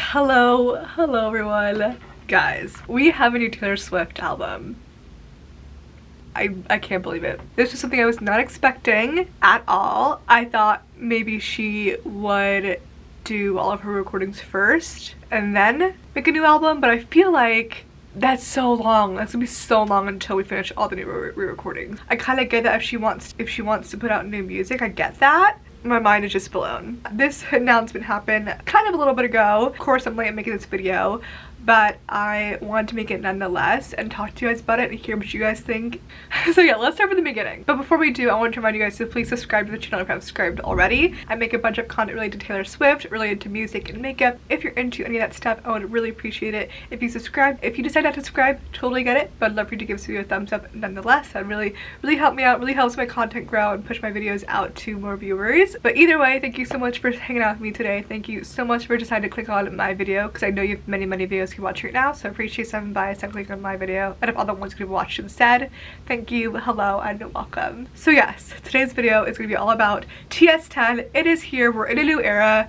Hello everyone. Guys, we have a new Taylor Swift album. I can't believe it. This was something I was not expecting at all. I thought maybe she would do all of her recordings first and then make a new album, but I feel like that's so long. That's gonna be so long until we finish all the new re-recordings. I kind of get that if she wants to put out new music, I get that. My mind is just blown. This announcement happened kind of a little bit ago. Of course, I'm late at making this video, but I wanted to make it nonetheless and talk to you guys about it and hear what you guys think. So yeah, let's start from the beginning. But before we do, I want to remind you guys to please subscribe to the channel if you haven't subscribed already. I make a bunch of content related to Taylor Swift, related to music and makeup. If you're into any of that stuff, I would really appreciate it if you subscribe. If you decide not to subscribe, totally get it, but I'd love for you to give this video a thumbs up nonetheless. That really help me out, really helps my content grow and push my videos out to more viewers. But either way, thank you so much for hanging out with me today. Thank you so much for deciding to click on my video, because I know you have many videos you watch right now, so I appreciate stopping by and clicking on my video out of other ones you could have watched instead. Thank you, hello, and welcome. So yes, today's video is going to be all about ts10. It is here, we're in a new era.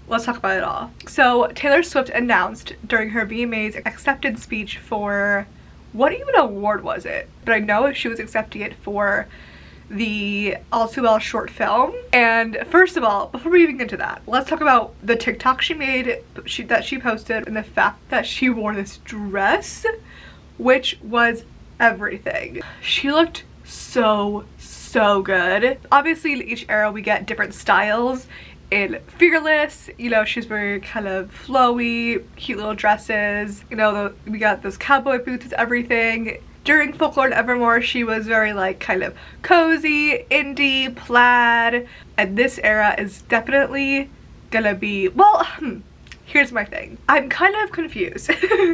Let's talk about it all. So Taylor Swift announced during her VMAs acceptance speech for, what even award was it? But I know she was accepting it for the All Too Well short film. And first of all, before we even get into that, let's talk about the TikTok she made, that she posted, and the fact that she wore this dress, which was everything. She looked so good. Obviously in each era we get different styles. In Fearless, you know, she's very kind of flowy, cute little dresses, you know, we got those cowboy boots with everything. During Folklore and Evermore, she was very like kind of cozy, indie, plaid, and this era is definitely gonna be, well, here's my thing. I'm kind of confused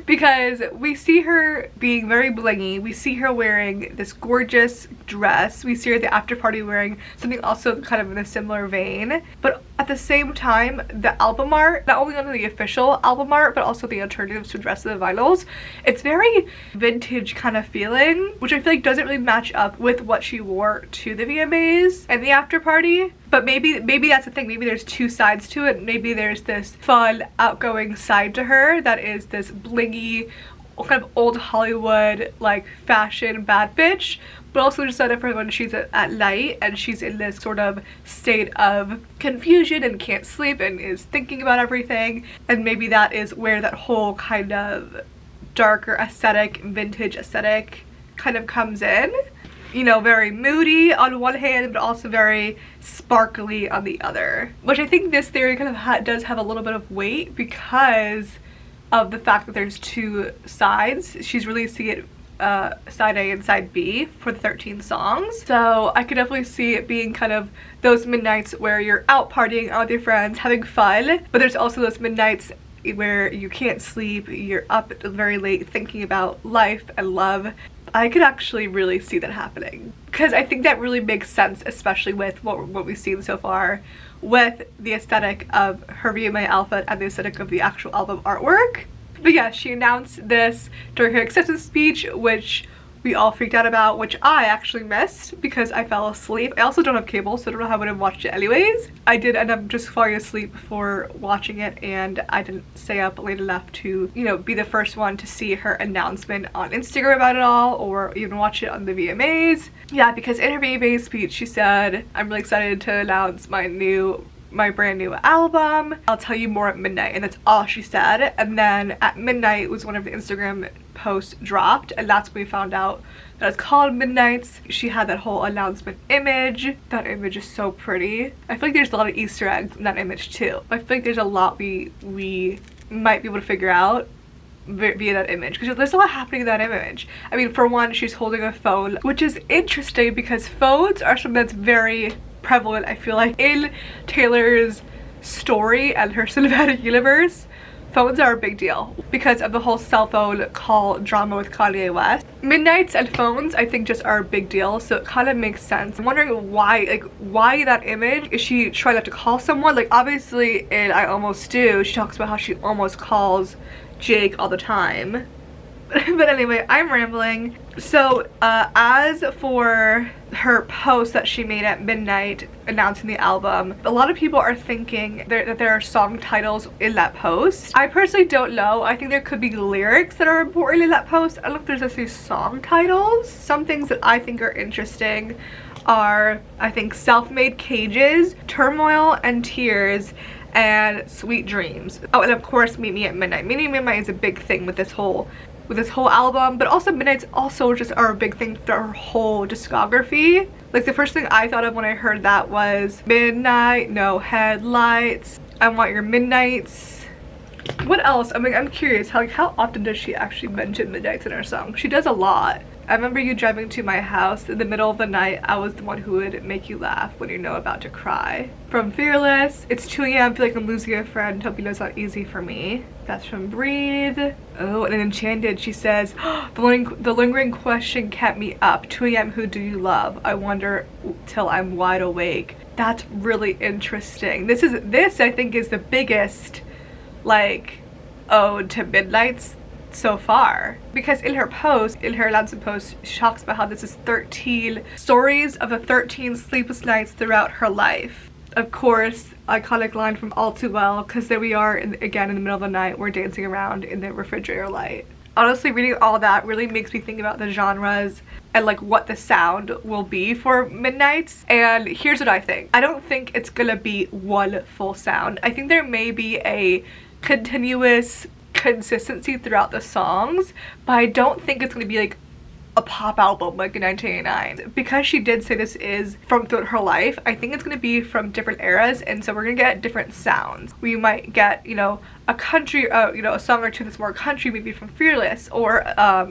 because we see her being very blingy. We see her wearing this gorgeous dress. We see her at the after party wearing something also kind of in a similar vein. But at the same time, the album art, not only on the official album art, but also the alternatives to dress of the vinyls, it's very vintage kind of feeling, which I feel like doesn't really match up with what she wore to the VMAs and the after party. But maybe that's the thing. Maybe there's two sides to it. Maybe there's this fun, outgoing side to her that is this blingy, kind of old Hollywood, like fashion bad bitch. But also just side for when she's at night and she's in this sort of state of confusion and can't sleep and is thinking about everything. And maybe that is where that whole kind of darker aesthetic, vintage aesthetic kind of comes in. You know, very moody on one hand, but also very sparkly on the other. Which I think this theory kind of does have a little bit of weight because of the fact that there's two sides. She's releasing it side A and side B for the 13 songs. So I could definitely see it being kind of those midnights where you're out partying out with your friends, having fun, but there's also those midnights where you can't sleep, you're up very late thinking about life and love. I could actually really see that happening because I think that really makes sense, especially with what we've seen so far with the aesthetic of her VMA outfit and the aesthetic of the actual album artwork. But yeah, she announced this during her acceptance speech, which we all freaked out about, which I actually missed because I fell asleep. I also don't have cable, so I don't know how I would have watched it anyways. I did end up just falling asleep before watching it, and I didn't stay up late enough to, you know, be the first one to see her announcement on Instagram about it all, or even watch it on the VMAs. Yeah, because in her VMA speech, she said, "I'm really excited to announce my brand new album. I'll tell you more at midnight," and that's all she said. And then at midnight was one of the Instagram posts dropped, and that's when we found out that it's called Midnights. She had that whole announcement image. That image is so pretty. I feel like there's a lot of Easter eggs in that image too. I feel like there's a lot we might be able to figure out via that image, because there's a lot happening in that image. I mean, for one, she's holding a phone, which is interesting because phones are something that's very prevalent, I feel like, in Taylor's story and her cinematic universe. Phones are a big deal because of the whole cell phone call drama with Kanye West. Midnights and phones, I think, just are a big deal, so it kind of makes sense. I'm wondering why that image? Is she trying not to call someone? Like, obviously in I Almost Do, she talks about how she almost calls Jake all the time. But anyway, I'm rambling. So as for her post that she made at midnight announcing the album, a lot of people are thinking that there are song titles in that post. I personally don't know. I think there could be lyrics that are important in that post. I don't know if there's actually song titles. Some things that I think are interesting are, I think, Self-Made Cages, Turmoil and Tears, and Sweet Dreams. Oh, and of course Meet Me at Midnight. Meet Me at Midnight is a big thing with this whole album, but also Midnight's also just are a big thing through her whole discography. Like the first thing I thought of when I heard that was Midnight, No Headlights, I Want Your Midnights. What else? I mean, I'm curious, how often does she actually mention midnights in her song? She does a lot. I remember you driving to my house in the middle of the night. I was the one who would make you laugh when you're about to cry. From Fearless, It's 2 a.m. Feel like I'm losing a friend. Hope you know it's not easy for me. That's from Breathe. Oh, and in Enchanted, she says, the lingering question kept me up. 2 a.m. Who do you love? I wonder till I'm wide awake. That's really interesting. This I think is the biggest like ode to midnights so far, because in her announcement post, she talks about how this is 13 stories of the 13 sleepless nights throughout her life. Of course, iconic line from All Too Well, because there we are again in the middle of the night, we're dancing around in the refrigerator light. Honestly, reading all that really makes me think about the genres and like what the sound will be for Midnights. And here's what I think. I don't think it's gonna be one full sound. I think there may be a continuous consistency throughout the songs, but I don't think it's going to be like a pop album like in 1989. Because she did say this is from throughout her life, I think it's going to be from different eras, and so we're going to get different sounds. We might get, you know, a country, you know, a song or two that's more country, maybe from Fearless, or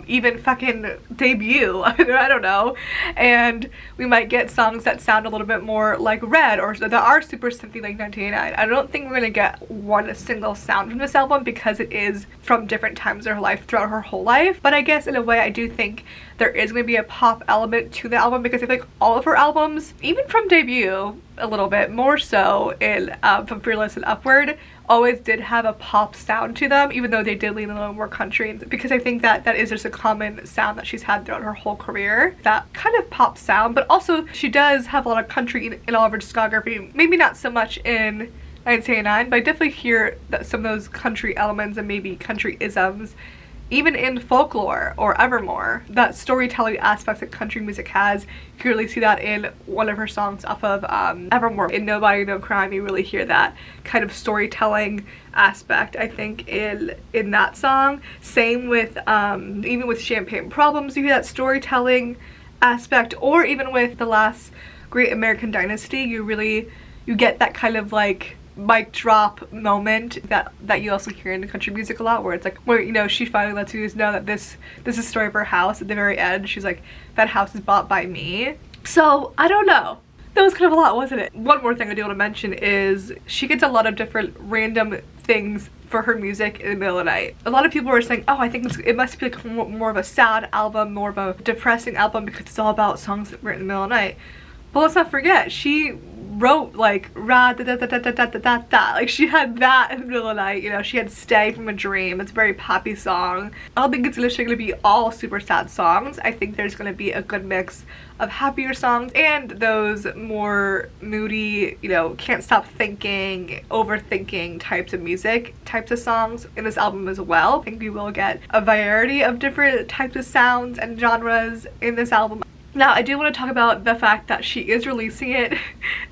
even fucking Debut, I don't know. And we might get songs that sound a little bit more like Red, or that are super synthy like 1989. I don't think we're gonna get one single sound from this album because it is from different times of her life throughout her whole life. But I guess in a way I do think there is gonna be a pop element to the album, because I think all of her albums, even from Debut a little bit more so in from Fearless and upward, always did have a pop sound to them, even though they did lean a little more country, because I think that that is just a common sound that she's had throughout her whole career, that kind of pop sound. But also she does have a lot of country in all of her discography, maybe not so much in 1989, but I definitely hear that some of those country elements and maybe country isms even in Folklore or Evermore. That storytelling aspect that country music has, you can really see that in one of her songs off of Evermore. In Nobody No Crime, you really hear that kind of storytelling aspect, I think, in that song. Same with even with Champagne Problems, you hear that storytelling aspect, or even with The Last Great American Dynasty, you get that kind of like mic drop moment that you also hear in the country music a lot, where it's like, where, you know, she finally lets you know that this is the story of her house. At the very end, she's like, that house is bought by me. So I don't know, that was kind of a lot, wasn't it? One more thing I do want to mention is she gets a lot of different random things for her music in the middle of the night. A lot of people were saying, oh, I think it must be like more of a sad album, more of a depressing album, because it's all about songs that were in the middle of the night. But let's not forget, she wrote like ra da da da da da da da da, like she had that in the middle of the night. You know, she had Stay from a Dream. It's a very poppy song. I don't think it's literally going to be all super sad songs. I think there's going to be a good mix of happier songs and those more moody, you know, can't stop thinking, overthinking types of music, types of songs in this album as well. I think we will get a variety of different types of sounds and genres in this album. Now, I do want to talk about the fact that she is releasing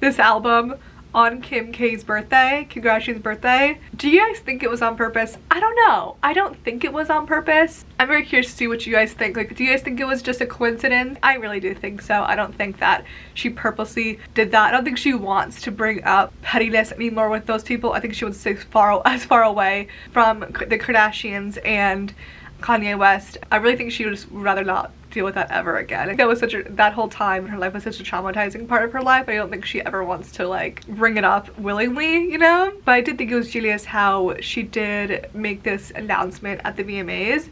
this album, on Kim K's birthday, Kim Kardashian's birthday. Do you guys think it was on purpose? I don't know. I don't think it was on purpose. I'm very curious to see what you guys think. Like, do you guys think it was just a coincidence? I really do think so. I don't think that she purposely did that. I don't think she wants to bring up pettiness anymore with those people. I think she wants to stay as far away from the Kardashians and Kanye West. I really think she would just rather not deal with that ever again. I think that was that whole time in her life was such a traumatizing part of her life. I don't think she ever wants to like bring it up willingly, you know? But I did think it was genius how she did make this announcement at the VMAs,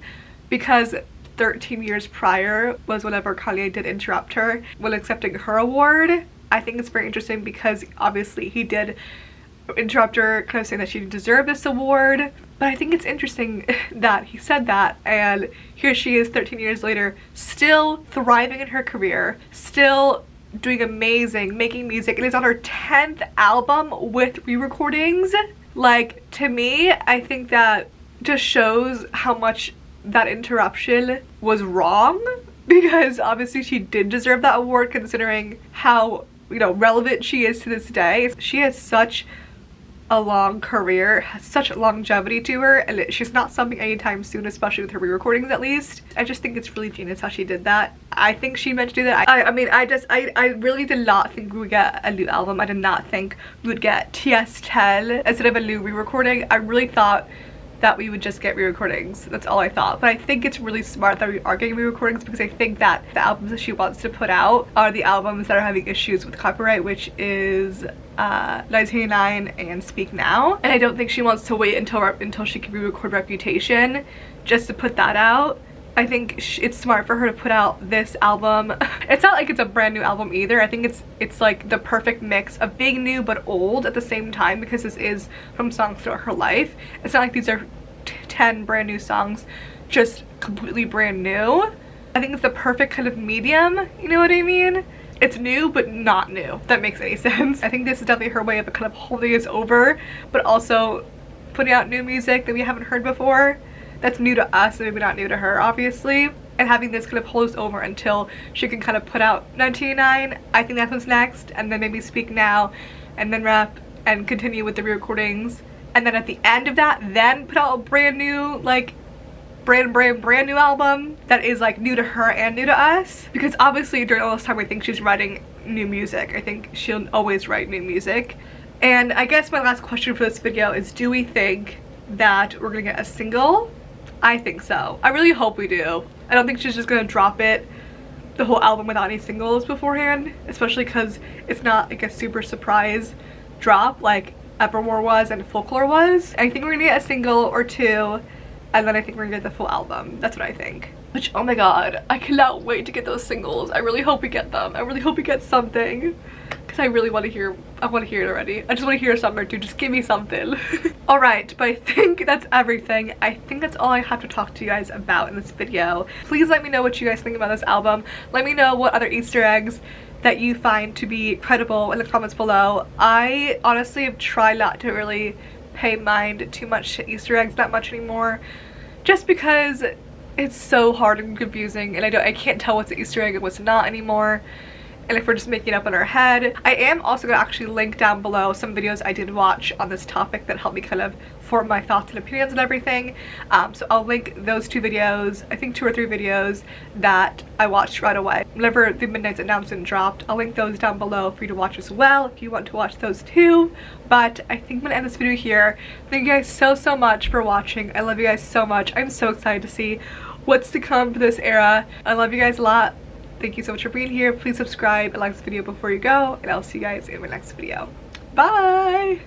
because 13 years prior was whenever Kanye did interrupt her when accepting her award. I think it's very interesting because obviously he did interrupt her, kind of saying that she deserved this award, But I think it's interesting that he said that, and here she is 13 years later, still thriving in her career, still doing amazing, making music. It is on her 10th album with re-recordings. Like, to me, I think that just shows how much that interruption was wrong, because obviously she did deserve that award considering how, you know, relevant she is to this day. She has such a long career, has such longevity to her, and she's not stopping anytime soon, especially with her re-recordings at least. I just think it's really genius how she did that. I think she meant to do that. I mean, I really did not think we would get a new album. I did not think we would get ts10 instead of a new re-recording. I really thought that we would just get re-recordings. That's all I thought. But I think it's really smart that we are getting re-recordings, because I think that the albums that she wants to put out are the albums that are having issues with copyright, which is 1989 and Speak Now. And I don't think she wants to wait until she can re-record Reputation just to put that out. I think it's smart for her to put out this album. It's not like it's a brand new album either. I think it's like the perfect mix of being new but old at the same time, because this is from songs throughout her life. It's not like these are 10 brand new songs, just completely brand new. I think it's the perfect kind of medium, you know what I mean? It's new but not new, if that makes any sense. I think this is definitely her way of kind of holding us over, but also putting out new music that we haven't heard before, that's new to us and maybe not new to her, obviously. And having this kind of hold us over until she can kind of put out 1989. I think that's what's next, and then maybe Speak Now, and then Rep, and continue with the re-recordings. And then at the end of that, then put out a brand new, like, brand new album that is like new to her and new to us. Because obviously during all this time I think she's writing new music. I think she'll always write new music. And I guess my last question for this video is, do we think that we're gonna get a single? I think so. I really hope we do. I don't think she's just gonna drop it, the whole album, without any singles beforehand, especially because it's not like a super surprise drop like Evermore was and Folklore was. I think we're gonna get a single or two, and then I think we're gonna get the full album. That's what I think. Which, oh my god, I cannot wait to get those singles. I really hope we get them. I really hope we get something, because I really want to hear, I want to hear it already. I just want to hear something or two. Just give me something. Alright, but I think that's everything. I think that's all I have to talk to you guys about in this video. Please let me know what you guys think about this album. Let me know what other Easter eggs that you find to be credible in the comments below. I honestly have tried not to really pay mind too much to Easter eggs that much anymore, just because it's so hard and confusing, and I can't tell what's an Easter egg and what's not anymore, and if we're just making it up in our head. I am also going to actually link down below some videos I did watch on this topic that helped me kind of form my thoughts and opinions and everything. So I'll link those 2 videos, I think 2 or 3 videos that I watched right away whenever the Midnight's announcement dropped. I'll link those down below for you to watch as well if you want to watch those too. But I think I'm gonna end this video here. Thank you guys so much for watching. I love you guys so much. I'm so excited to see what's to come for this era. I love you guys a lot. Thank you so much for being here. Please subscribe and like this video before you go, and I'll see you guys in my next video. Bye!